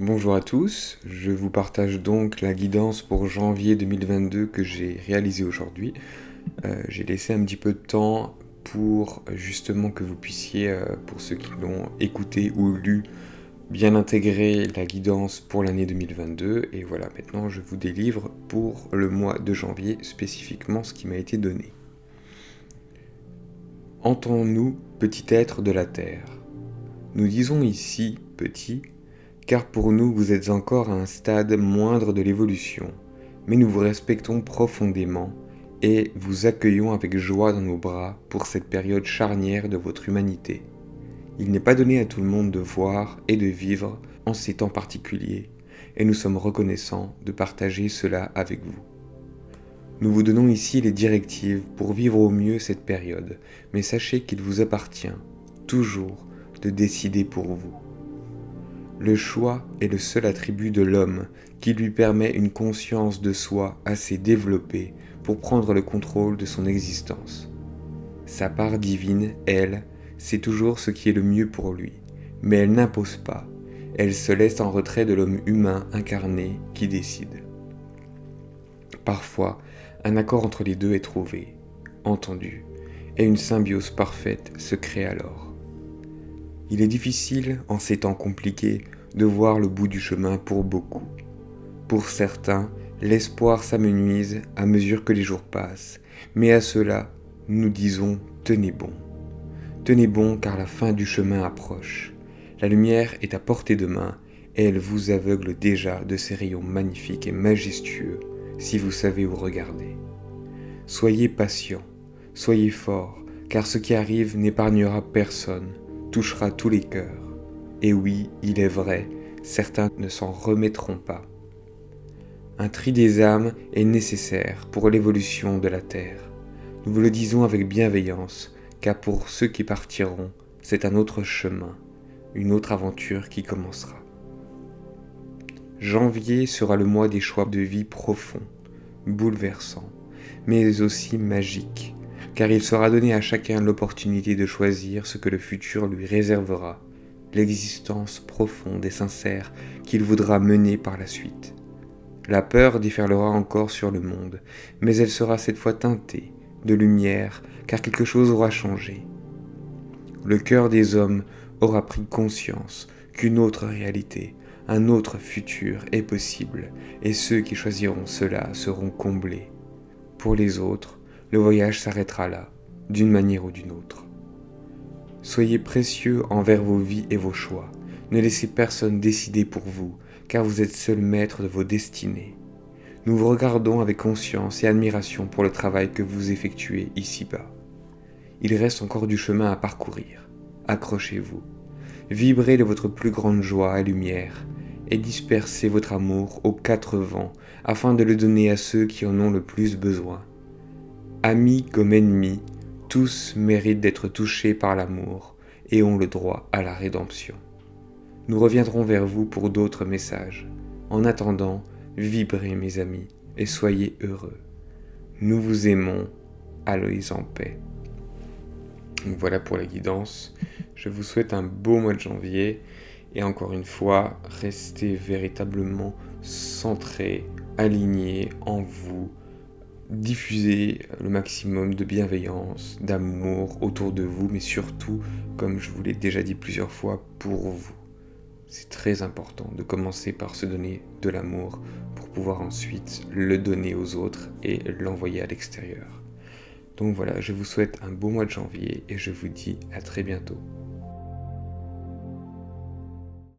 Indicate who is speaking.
Speaker 1: Bonjour à tous, je vous partage donc la guidance pour janvier 2022 que j'ai réalisée aujourd'hui. J'ai laissé un petit peu de temps pour justement que vous puissiez, pour ceux qui l'ont écouté ou lu, bien intégrer la guidance pour l'année 2022. Et voilà, maintenant je vous délivre pour le mois de janvier spécifiquement ce qui m'a été donné. Entends-nous, petit être de la terre. Nous disons ici petit, car pour nous vous êtes encore à un stade moindre de l'évolution, mais nous vous respectons profondément et vous accueillons avec joie dans nos bras pour cette période charnière de votre humanité. Il n'est pas donné à tout le monde de voir et de vivre en ces temps particuliers, et nous sommes reconnaissants de partager cela avec vous. Nous vous donnons ici les directives pour vivre au mieux cette période, mais sachez qu'il vous appartient, toujours, de décider pour vous. Le choix est le seul attribut de l'homme qui lui permet une conscience de soi assez développée pour prendre le contrôle de son existence. Sa part divine, elle, sait toujours ce qui est le mieux pour lui, mais elle n'impose pas, elle se laisse en retrait de l'homme humain incarné qui décide. Parfois, un accord entre les deux est trouvé, entendu, et une symbiose parfaite se crée alors. Il est difficile, en ces temps compliqués, de voir le bout du chemin pour beaucoup. Pour certains, l'espoir s'amenuise à mesure que les jours passent, mais à cela, nous disons tenez bon. Tenez bon car la fin du chemin approche. La lumière est à portée de main et elle vous aveugle déjà de ses rayons magnifiques et majestueux si vous savez où regarder. Soyez patient, soyez fort, car ce qui arrive n'épargnera personne, touchera tous les cœurs. Et oui, il est vrai, certains ne s'en remettront pas. Un tri des âmes est nécessaire pour l'évolution de la Terre. Nous vous le disons avec bienveillance, car pour ceux qui partiront, c'est un autre chemin, une autre aventure qui commencera. Janvier sera le mois des choix de vie profonds, bouleversants, mais aussi magiques, car il sera donné à chacun l'opportunité de choisir ce que le futur lui réservera, l'existence profonde et sincère qu'il voudra mener par la suite. La peur déferlera encore sur le monde, mais elle sera cette fois teintée de lumière, car quelque chose aura changé. Le cœur des hommes aura pris conscience qu'une autre réalité, un autre futur est possible, et ceux qui choisiront cela seront comblés. Pour les autres, le voyage s'arrêtera là, d'une manière ou d'une autre. Soyez précieux envers vos vies et vos choix. Ne laissez personne décider pour vous, car vous êtes seul maître de vos destinées. Nous vous regardons avec conscience et admiration pour le travail que vous effectuez ici-bas. Il reste encore du chemin à parcourir. Accrochez-vous. Vibrez de votre plus grande joie et lumière, et dispersez votre amour aux quatre vents, afin de le donner à ceux qui en ont le plus besoin. Amis comme ennemis, tous méritent d'être touchés par l'amour et ont le droit à la rédemption. Nous reviendrons vers vous pour d'autres messages. En attendant, vibrez mes amis et soyez heureux. Nous vous aimons, Aloïs en paix. Donc voilà pour la guidance. Je vous souhaite un beau mois de janvier et encore une fois, restez véritablement centrés, alignés en vous. Diffusez le maximum de bienveillance, d'amour autour de vous, mais surtout, comme je vous l'ai déjà dit plusieurs fois, pour vous. C'est très important de commencer par se donner de l'amour pour pouvoir ensuite le donner aux autres et l'envoyer à l'extérieur. Donc voilà, je vous souhaite un beau mois de janvier et je vous dis à très bientôt.